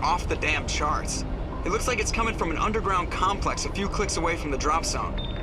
off the damn charts. It looks like it's coming from an underground complex a few clicks away from the drop zone.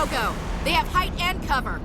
no-go. They have height and cover.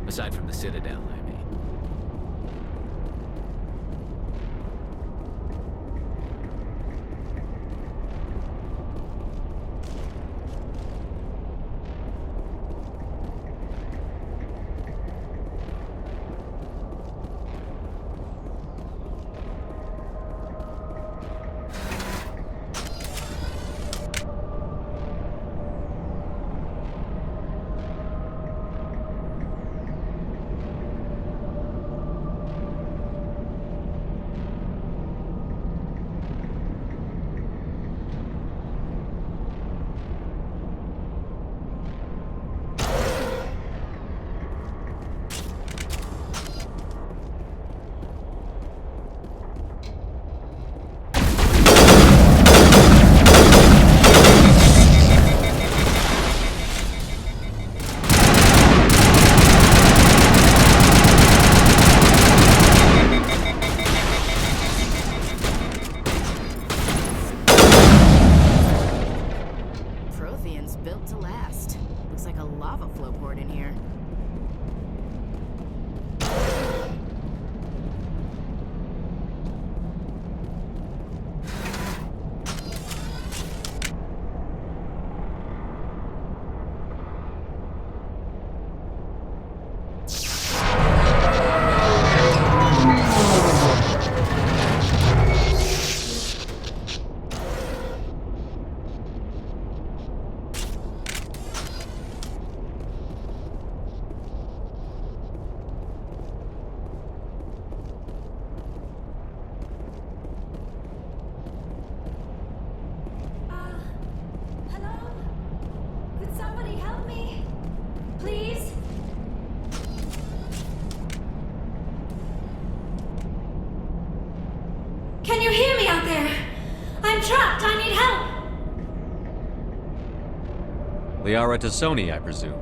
Aside from the Citadel, I mean. Built to last. Looks like a lava flow port in here. Can you hear me out there? I'm trapped. I need help. Liara to Sony, I presume.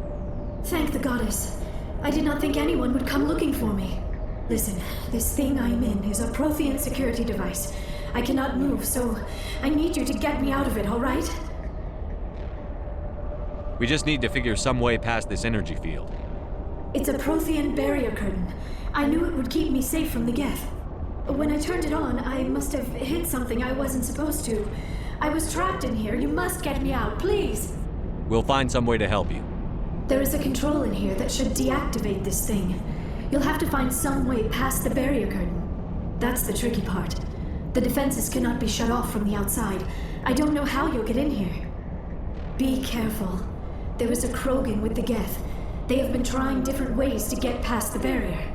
Thank the goddess. I did not think anyone would come looking for me. Listen, this thing I'm in is a Prothean security device. I cannot move, so I need you to get me out of it, all right? We just need to figure some way past this energy field. It's a Prothean barrier curtain. I knew it would keep me safe from the Geth. When I turned it on, I must have hit something I wasn't supposed to. I was trapped in here. You must get me out, please. We'll find some way to help you. There is a control in here that should deactivate this thing. You'll have to find some way past the barrier curtain. That's the tricky part. The defenses cannot be shut off from the outside. I don't know how you'll get in here. Be careful. There is a Krogan with the Geth. They have been trying different ways to get past the barrier.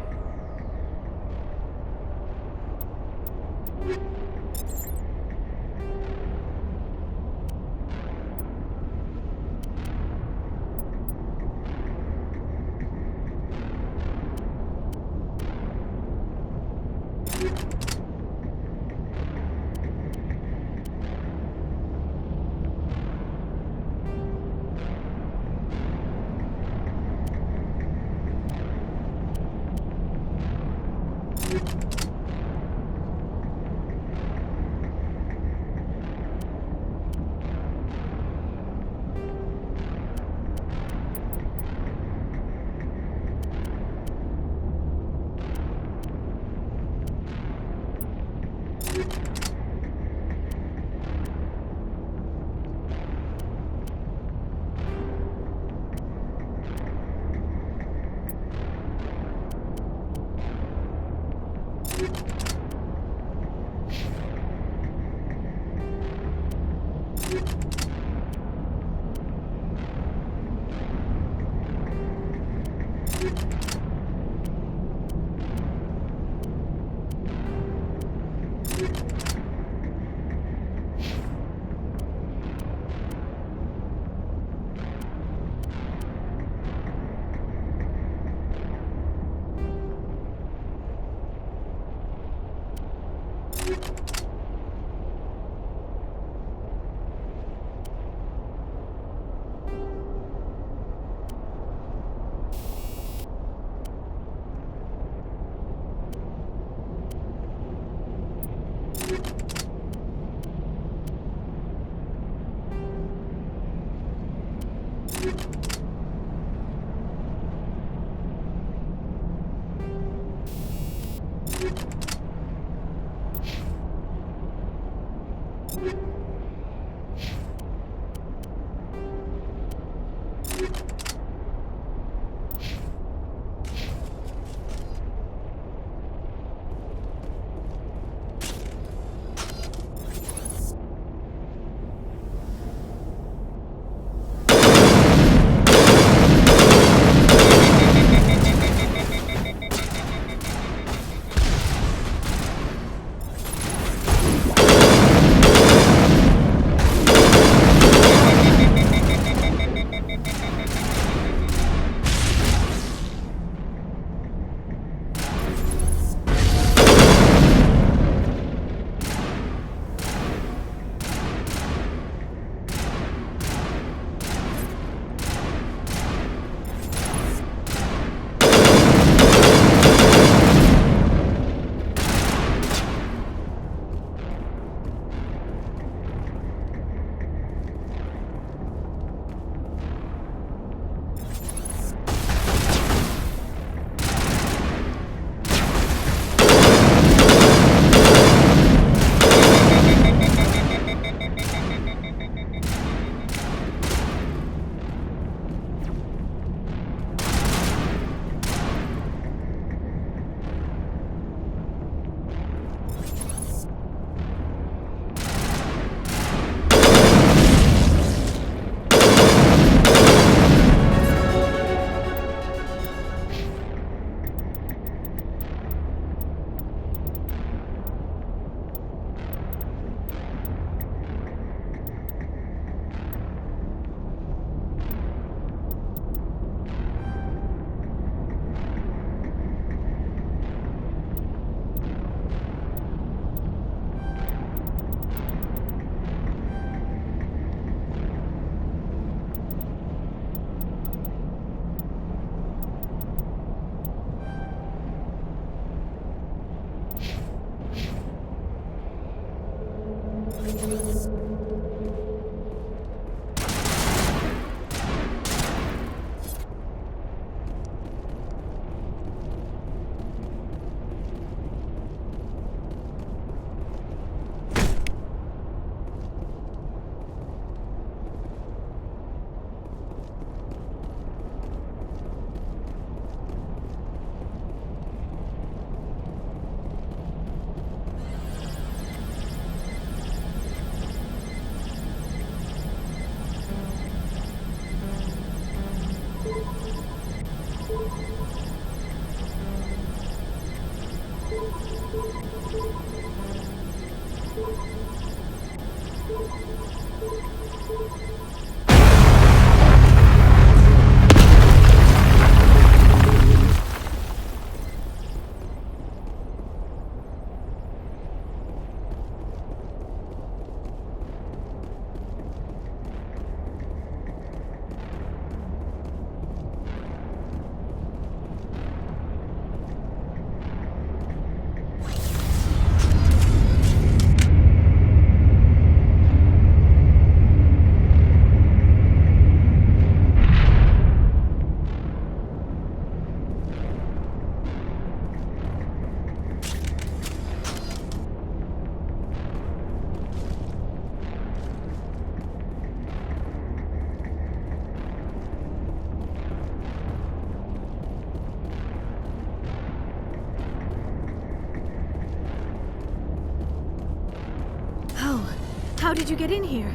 How did you get in here?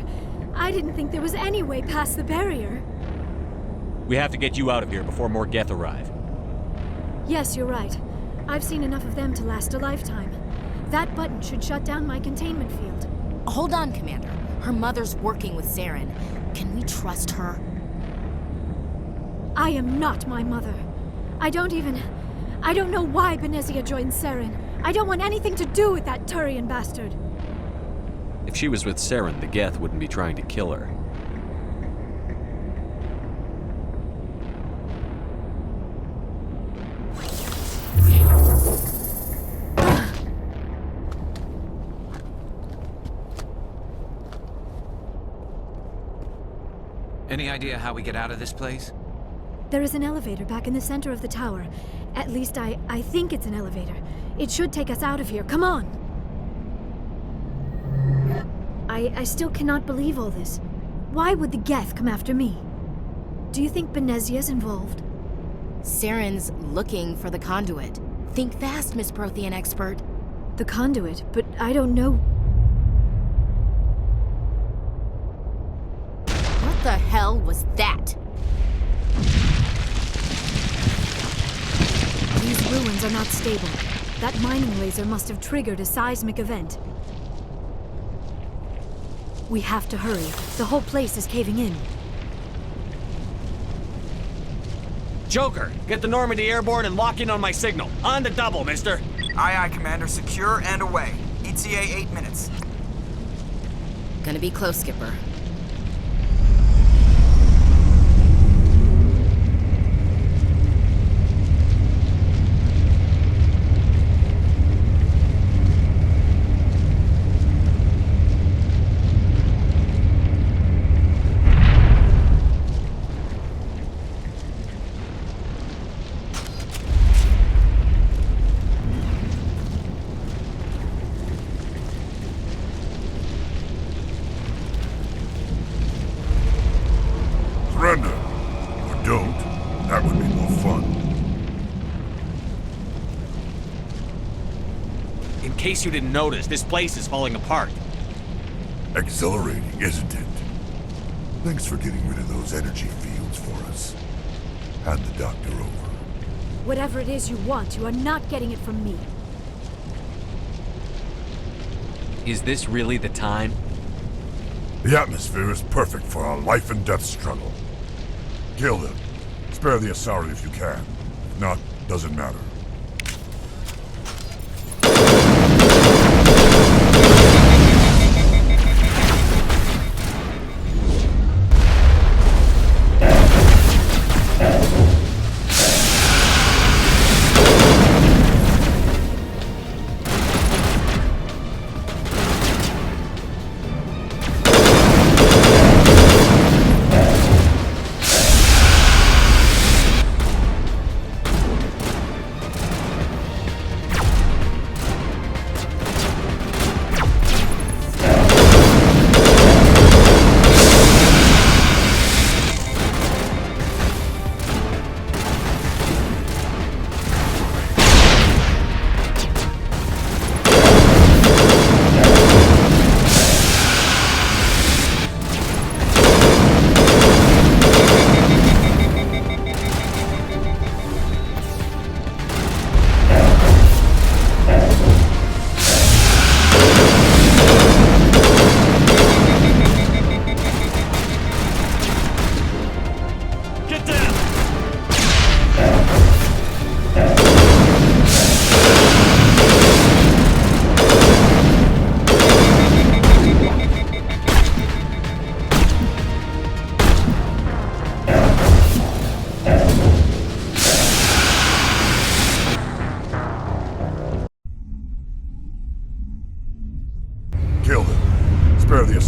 I didn't think there was any way past the barrier. We have to get you out of here before more Geth arrive. Yes, you're right. I've seen enough of them to last a lifetime. That button should shut down my containment field. Hold on, Commander. Her mother's working with Saren. Can we trust her? I am not my mother. I don't know why Benezia joined Saren. I don't want anything to do with that Turian bastard. If she was with Saren, the Geth wouldn't be trying to kill her. Any idea how we get out of this place? There is an elevator back in the center of the tower. At least I think it's an elevator. It should take us out of here. Come on! I still cannot believe all this. Why would the Geth come after me? Do you think Benezia's involved? Saren's looking for the conduit. Think fast, Miss Prothean expert. The conduit? But I don't know. What the hell was that? These ruins are not stable. That mining laser must have triggered a seismic event. We have to hurry. The whole place is caving in. Joker, get the Normandy airborne and lock in on my signal. On the double, mister. Aye, aye, Commander. Secure and away. ETA 8 minutes. Gonna be close, Skipper. Surrender. Or don't. That would be more fun. In case you didn't notice, this place is falling apart. Exhilarating, isn't it? Thanks for getting rid of those energy fields for us. Hand the doctor over. Whatever it is you want, you are not getting it from me. Is this really the time? The atmosphere is perfect for our life and death struggle. Kill them. Spare the Asari if you can. If not, doesn't matter.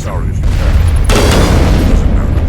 Asari if you can. Doesn't matter.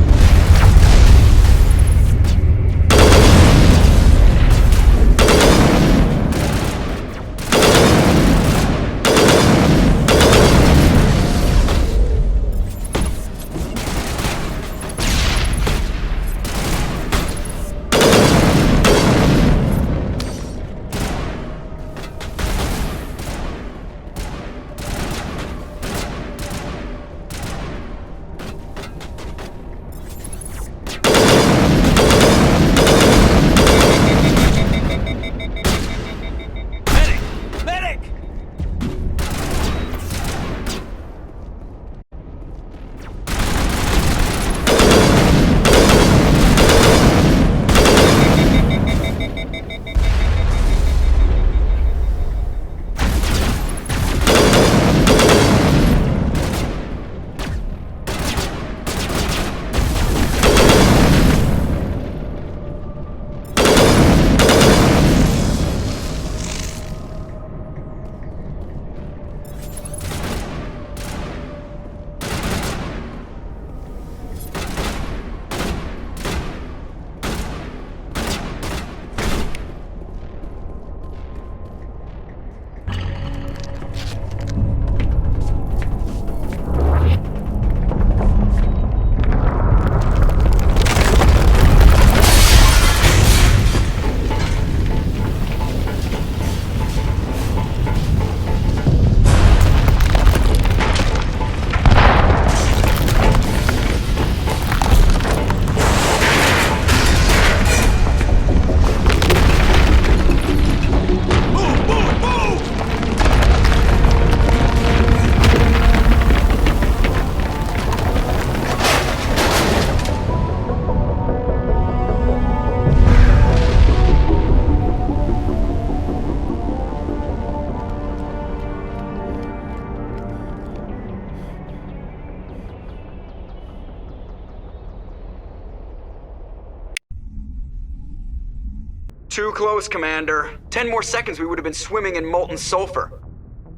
Too close, Commander. 10 more seconds we would have been swimming in molten sulfur.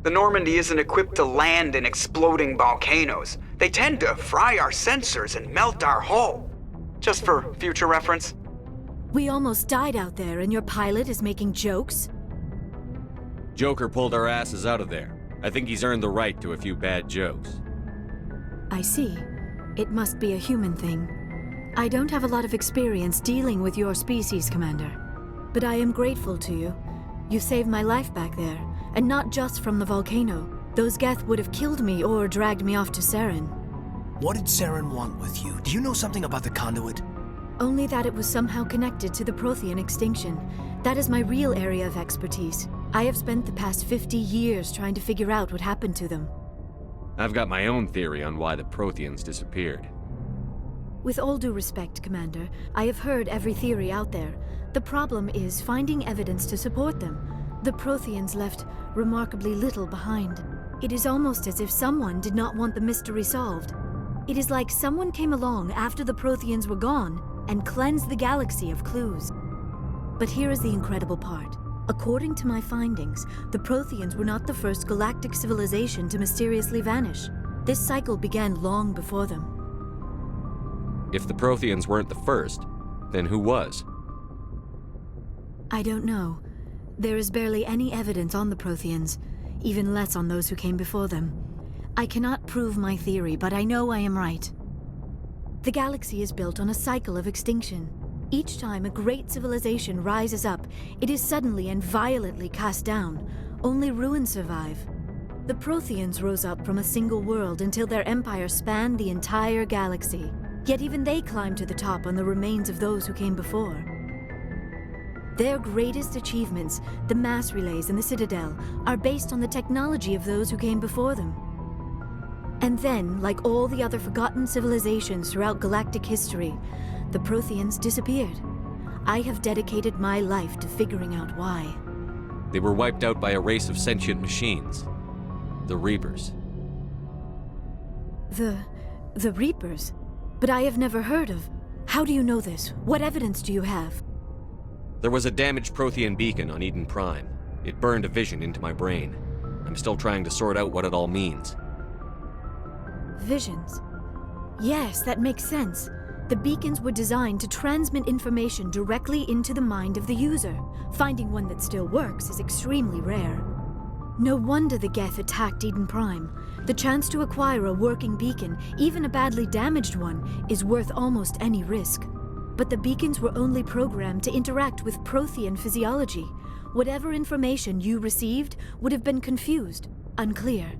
The Normandy isn't equipped to land in exploding volcanoes. They tend to fry our sensors and melt our hull. Just for future reference. We almost died out there, and your pilot is making jokes? Joker pulled our asses out of there. I think he's earned the right to a few bad jokes. I see. It must be a human thing. I don't have a lot of experience dealing with your species, Commander. But I am grateful to you. You saved my life back there, and not just from the volcano. Those Geth would have killed me or dragged me off to Saren. What did Saren want with you? Do you know something about the conduit? Only that it was somehow connected to the Prothean extinction. That is my real area of expertise. I have spent the past 50 years trying to figure out what happened to them. I've got my own theory on why the Protheans disappeared. With all due respect, Commander, I have heard every theory out there. The problem is finding evidence to support them. The Protheans left remarkably little behind. It is almost as if someone did not want the mystery solved. It is like someone came along after the Protheans were gone and cleansed the galaxy of clues. But here is the incredible part. According to my findings, the Protheans were not the first galactic civilization to mysteriously vanish. This cycle began long before them. If the Protheans weren't the first, then who was? I don't know. There is barely any evidence on the Protheans, even less on those who came before them. I cannot prove my theory, but I know I am right. The galaxy is built on a cycle of extinction. Each time a great civilization rises up, it is suddenly and violently cast down. Only ruins survive. The Protheans rose up from a single world until their empire spanned the entire galaxy. Yet even they climbed to the top on the remains of those who came before. Their greatest achievements, the mass relays and the Citadel, are based on the technology of those who came before them. And then, like all the other forgotten civilizations throughout galactic history, the Protheans disappeared. I have dedicated my life to figuring out why. They were wiped out by a race of sentient machines. The Reapers. The Reapers? But I have never heard of. How do you know this? What evidence do you have? There was a damaged Prothean beacon on Eden Prime. It burned a vision into my brain. I'm still trying to sort out what it all means. Visions. Yes, that makes sense. The beacons were designed to transmit information directly into the mind of the user. Finding one that still works is extremely rare. No wonder the Geth attacked Eden Prime. The chance to acquire a working beacon, even a badly damaged one, is worth almost any risk. But the beacons were only programmed to interact with Prothean physiology. Whatever information you received would have been confused, unclear.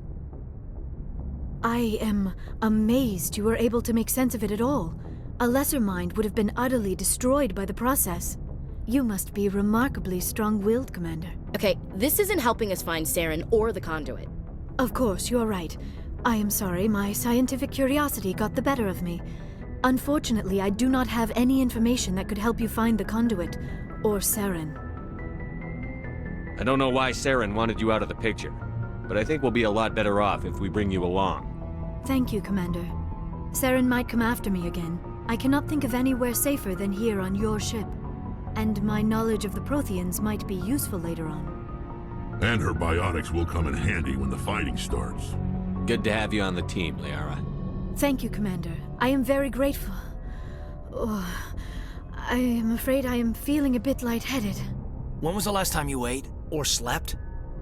I am amazed you were able to make sense of it at all. A lesser mind would have been utterly destroyed by the process. You must be remarkably strong-willed, Commander. Okay, this isn't helping us find Saren or the conduit. Of course, you're right. I am sorry, my scientific curiosity got the better of me. Unfortunately, I do not have any information that could help you find the conduit, or Saren. I don't know why Saren wanted you out of the picture, but I think we'll be a lot better off if we bring you along. Thank you, Commander. Saren might come after me again. I cannot think of anywhere safer than here on your ship. And my knowledge of the Protheans might be useful later on. And her biotics will come in handy when the fighting starts. Good to have you on the team, Liara. Thank you, Commander. I am very grateful. Oh, I am afraid I am feeling a bit lightheaded. When was the last time you ate or slept?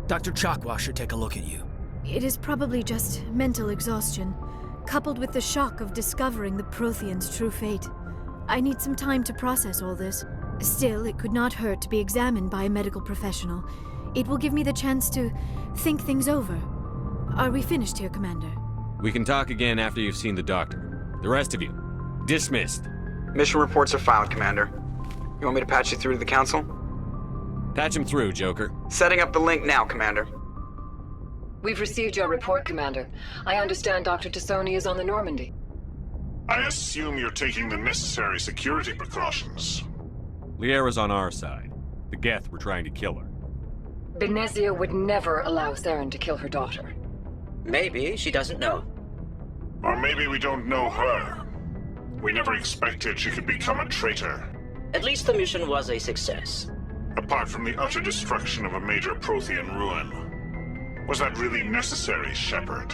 Dr. Chakwa should take a look at you. It is probably just mental exhaustion, coupled with the shock of discovering the Protheans' true fate. I need some time to process all this. Still, it could not hurt to be examined by a medical professional. It will give me the chance to think things over. Are we finished here, Commander? We can talk again after you've seen the doctor. The rest of you, dismissed. Mission reports are filed, Commander. You want me to patch you through to the Council? Patch him through, Joker. Setting up the link now, Commander. We've received your report, Commander. I understand Dr. Tassoni is on the Normandy. I assume you're taking the necessary security precautions. Liara's on our side. The Geth were trying to kill her. Benezia would never allow Saren to kill her daughter. Maybe she doesn't know. Or maybe we don't know her. We never expected she could become a traitor. At least the mission was a success. Apart from the utter destruction of a major Prothean ruin. Was that really necessary, Shepard?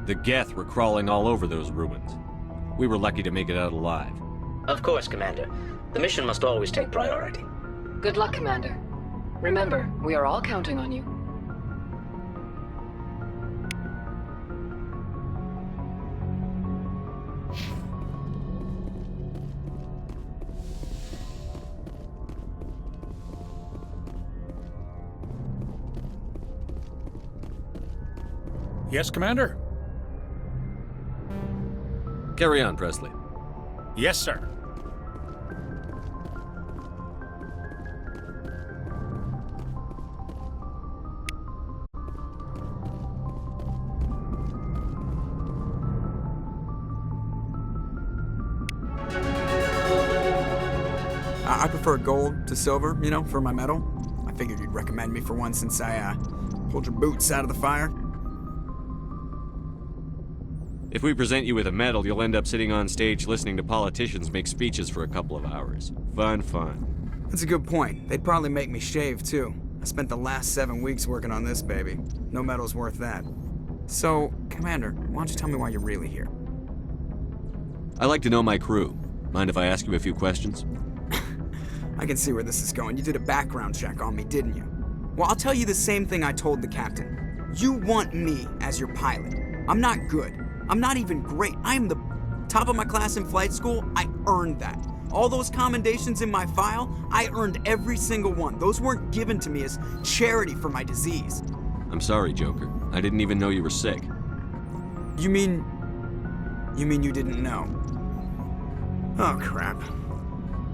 The Geth were crawling all over those ruins. We were lucky to make it out alive. Of course, Commander. The mission must always take priority. Good luck, Commander. Remember, we are all counting on you. Yes, Commander? Carry on, Presley. Yes, sir. I prefer gold to silver, you know, for my medal. I figured you'd recommend me for one since I, pulled your boots out of the fire. If we present you with a medal, you'll end up sitting on stage listening to politicians make speeches for a couple of hours. Fun. That's a good point. They'd probably make me shave, too. I spent the last 7 weeks working on this baby. No medal's worth that. So, Commander, why don't you tell me why you're really here? I like to know my crew. Mind if I ask you a few questions? I can see where this is going. You did a background check on me, didn't you? Well, I'll tell you the same thing I told the captain. You want me as your pilot. I'm not good. I'm not even great. I am the top of my class in flight school. I earned that. All those commendations in my file, I earned every single one. Those weren't given to me as charity for my disease. I'm sorry, Joker. I didn't even know you were sick. You mean you didn't know? Oh, crap.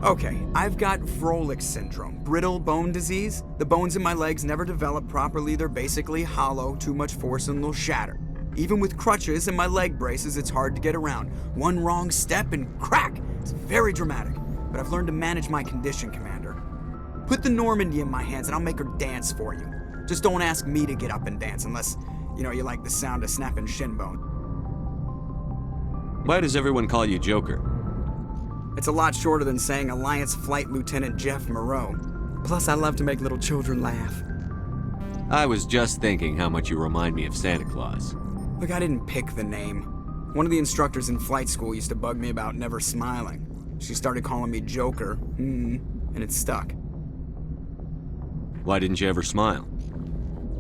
Okay, I've got Froelich syndrome, brittle bone disease. The bones in my legs never develop properly. They're basically hollow, too much force and they'll shatter. Even with crutches and my leg braces, it's hard to get around. One wrong step and crack! It's very dramatic. But I've learned to manage my condition, Commander. Put the Normandy in my hands and I'll make her dance for you. Just don't ask me to get up and dance unless, you like the sound of snapping shin bone. Why does everyone call you Joker? It's a lot shorter than saying Alliance Flight Lieutenant Jeff Moreau. Plus, I love to make little children laugh. I was just thinking how much you remind me of Santa Claus. Look, I didn't pick the name. One of the instructors in flight school used to bug me about never smiling. She started calling me Joker, and it stuck. Why didn't you ever smile?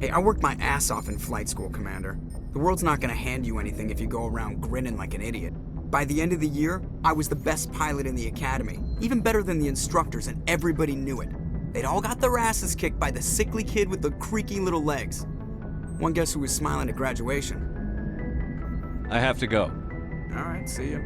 Hey, I worked my ass off in flight school, Commander. The world's not gonna hand you anything if you go around grinning like an idiot. By the end of the year, I was the best pilot in the academy, even better than the instructors, and everybody knew it. They'd all got their asses kicked by the sickly kid with the creaky little legs. One guess who was smiling at graduation? I have to go. All right, see ya.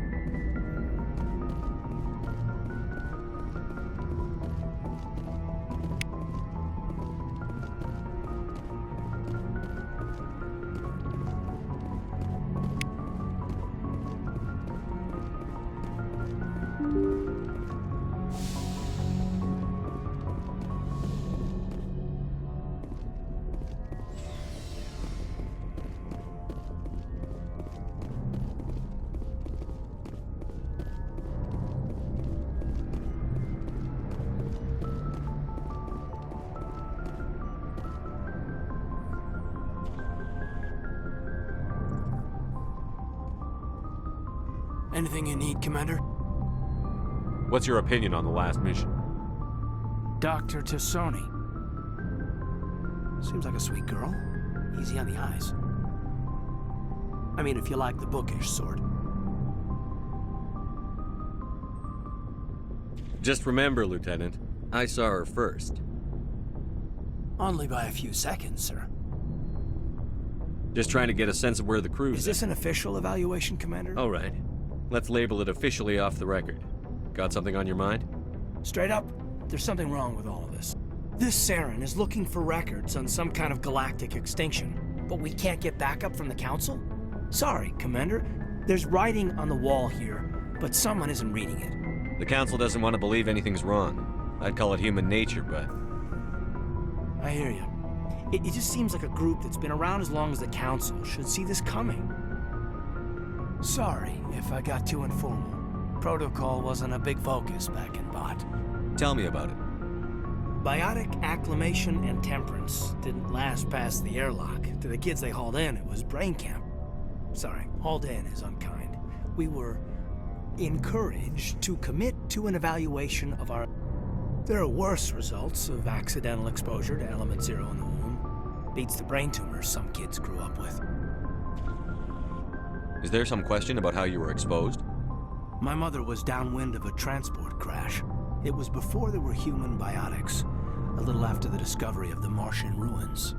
Anything you need, Commander? What's your opinion on the last mission? Dr. Tassoni. Seems like a sweet girl. Easy on the eyes. I mean, if you like the bookish sort. Just remember, Lieutenant, I saw her first. Only by a few seconds, sir. Just trying to get a sense of where the crew's Is this an official evaluation, Commander? All right. Let's label it officially off the record. Got something on your mind? Straight up, there's something wrong with all of this. This Saren is looking for records on some kind of galactic extinction, but we can't get backup from the Council? Sorry, Commander. There's writing on the wall here, but someone isn't reading it. The Council doesn't want to believe anything's wrong. I'd call it human nature, but... I hear you. It just seems like a group that's been around as long as the Council should see this coming. Sorry if I got too informal. Protocol wasn't a big focus back in Bot. Tell me about it. Biotic acclimation and temperance didn't last past the airlock. To the kids they hauled in, it was brain camp. Sorry, hauled in is unkind. We were encouraged to commit to an evaluation of our... There are worse results of accidental exposure to element 0 in the womb. Beats the brain tumors some kids grew up with. Is there some question about how you were exposed? My mother was downwind of a transport crash. It was before there were human biotics, a little after the discovery of the Martian ruins.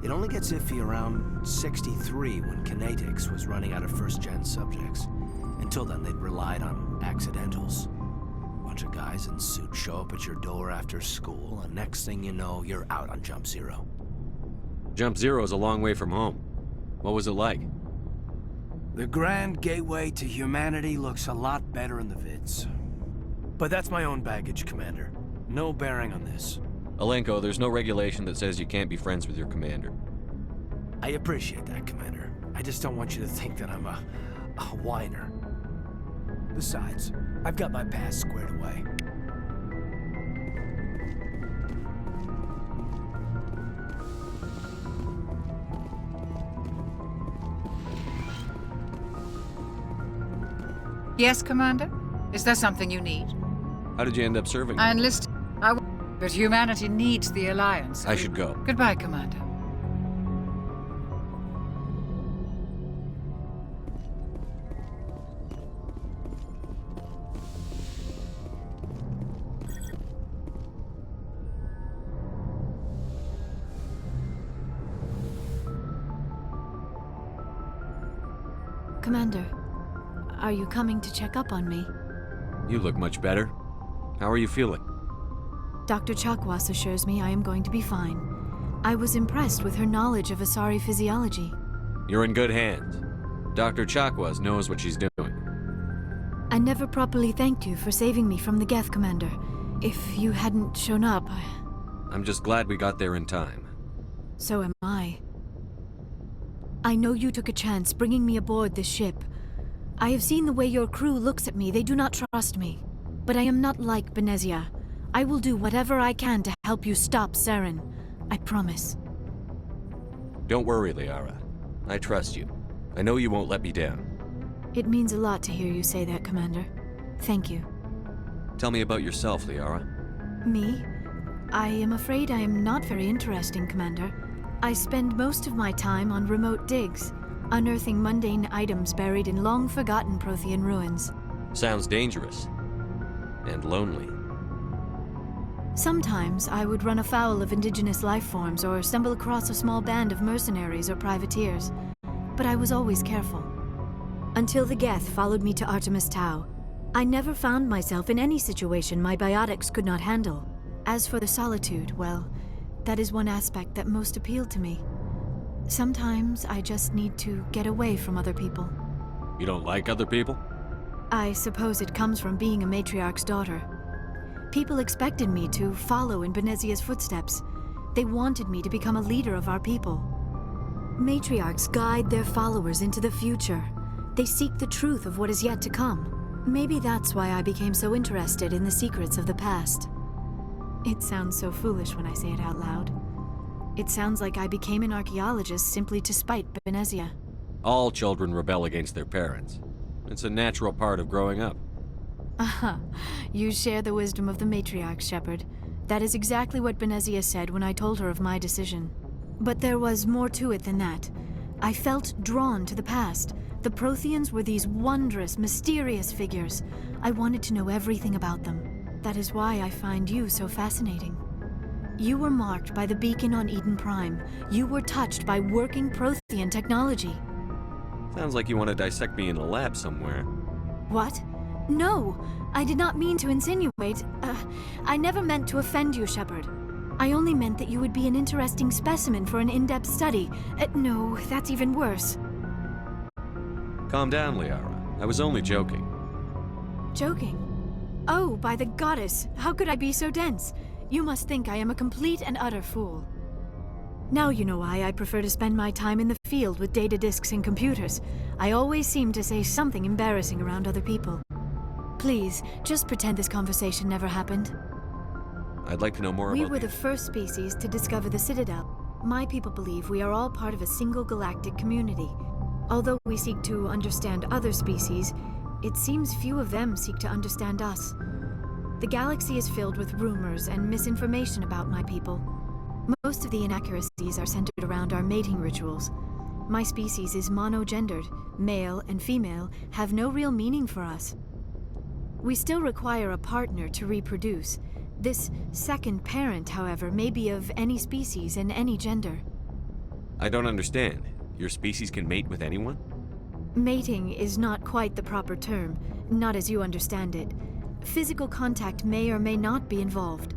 It only gets iffy around 63 when Kinetics was running out of first-gen subjects. Until then, they'd relied on accidentals. A bunch of guys in suits show up at your door after school, and next thing you know, you're out on Jump Zero. Jump Zero is a long way from home. What was it like? The grand gateway to humanity looks a lot better in the vids. But that's my own baggage, Commander. No bearing on this. Alenko, there's no regulation that says you can't be friends with your commander. I appreciate that, Commander. I just don't want you to think that I'm a whiner. Besides, I've got my past squared away. Yes, Commander? Is there something you need? How did you end up serving? I enlisted. But humanity needs the Alliance. I should go. Goodbye, Commander. Commander, are you coming to check up on me? You look much better. How are you feeling? Dr. Chakwas assures me I am going to be fine. I was impressed with her knowledge of Asari physiology. You're in good hands. Dr. Chakwas knows what she's doing. I never properly thanked you for saving me from the Geth, Commander. If you hadn't shown up, I'm just glad we got there in time. So am I. I know you took a chance bringing me aboard this ship. I have seen the way your crew looks at me. They do not trust me. But I am not like Benezia. I will do whatever I can to help you stop Saren. I promise. Don't worry, Liara. I trust you. I know you won't let me down. It means a lot to hear you say that, Commander. Thank you. Tell me about yourself, Liara. Me? I am afraid I am not very interesting, Commander. I spend most of my time on remote digs, unearthing mundane items buried in long-forgotten Prothean ruins. Sounds dangerous. And lonely. Sometimes I would run afoul of indigenous life forms or stumble across a small band of mercenaries or privateers. But I was always careful. Until the Geth followed me to Artemis Tau, I never found myself in any situation my biotics could not handle. As for the solitude, well, that is one aspect that most appealed to me. Sometimes I just need to get away from other people. You don't like other people? I suppose it comes from being a matriarch's daughter. People expected me to follow in Benezia's footsteps. They wanted me to become a leader of our people. Matriarchs guide their followers into the future. They seek the truth of what is yet to come. Maybe that's why I became so interested in the secrets of the past. It sounds so foolish when I say it out loud. It sounds like I became an archaeologist simply to spite Benezia. All children rebel against their parents. It's a natural part of growing up. Aha, you share the wisdom of the matriarch, Shepard. That is exactly what Benezia said when I told her of my decision. But there was more to it than that. I felt drawn to the past. The Protheans were these wondrous, mysterious figures. I wanted to know everything about them. That is why I find you so fascinating. You were marked by the beacon on Eden Prime. You were touched by working Prothean technology. Sounds like you want to dissect me in a lab somewhere. What? No, I did not mean to insinuate. I never meant to offend you, Shepard. I only meant that you would be an interesting specimen for an in-depth study. No, that's even worse. Calm down, Liara. I was only joking. Joking? Oh, by the goddess, how could I be so dense? You must think I am a complete and utter fool. Now you know why I prefer to spend my time in the field with data disks and computers. I always seem to say something embarrassing around other people. Please, just pretend this conversation never happened. I'd like to know more about We were the first species to discover the Citadel. My people believe we are all part of a single galactic community. Although we seek to understand other species, it seems few of them seek to understand us. The galaxy is filled with rumors and misinformation about my people. Most of the inaccuracies are centered around our mating rituals. My species is monogendered. Male and female have no real meaning for us. We still require a partner to reproduce. This second parent, however, may be of any species and any gender. I don't understand. Your species can mate with anyone? Mating is not quite the proper term, not as you understand it. Physical contact may or may not be involved,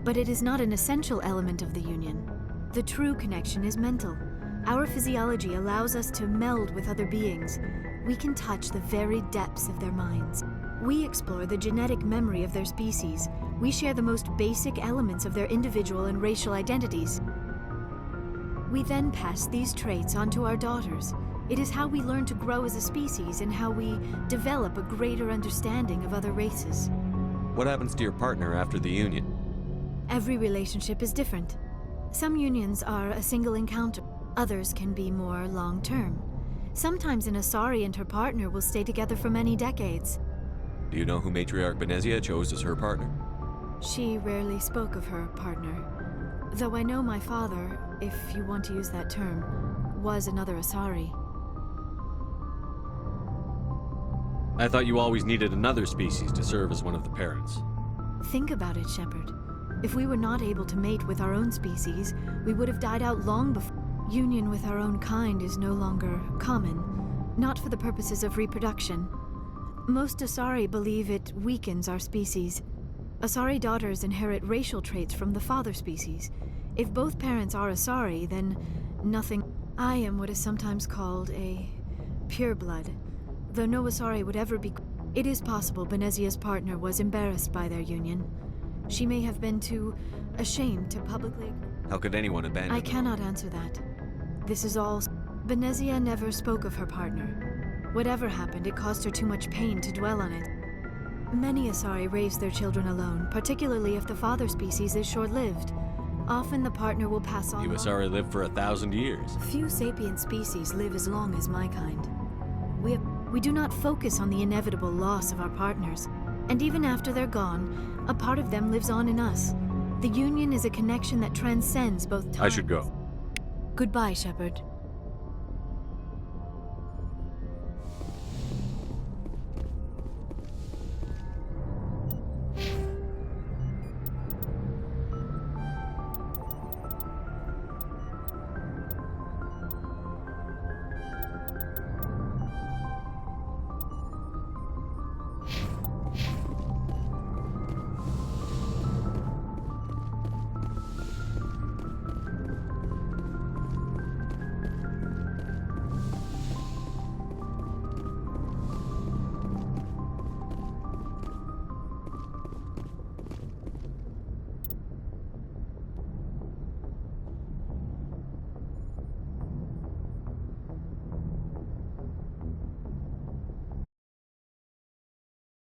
but it is not an essential element of the union. The true connection is mental. Our physiology allows us to meld with other beings. We can touch the very depths of their minds. We explore the genetic memory of their species. We share the most basic elements of their individual and racial identities. We then pass these traits on to our daughters. It is how we learn to grow as a species and how we develop a greater understanding of other races. What happens to your partner after the union? Every relationship is different. Some unions are a single encounter. Others can be more long-term. Sometimes an Asari and her partner will stay together for many decades. Do you know who Matriarch Benezia chose as her partner? She rarely spoke of her partner. Though I know my father, if you want to use that term, was another Asari. I thought you always needed another species to serve as one of the parents. Think about it, Shepard. If we were not able to mate with our own species, we would have died out long before. Union with our own kind is no longer common, not for the purposes of reproduction. Most Asari believe it weakens our species. Asari daughters inherit racial traits from the father species. If both parents are Asari, then nothing. I am what is sometimes called a pureblood, though no Asari would ever be. It is possible Benezia's partner was embarrassed by their union. She may have been too ashamed to publicly. How could anyone abandon I cannot answer that. This is all. Benezia never spoke of her partner. Whatever happened, it caused her too much pain to dwell on it. Many Asari raise their children alone, particularly if the father species is short-lived. Often the partner will pass on. USR lived for 1,000 years. Few sapient species live as long as my kind. We do not focus on the inevitable loss of our partners. And even after they're gone, a part of them lives on in us. The union is a connection that transcends both time. I should go. Goodbye, Shepard.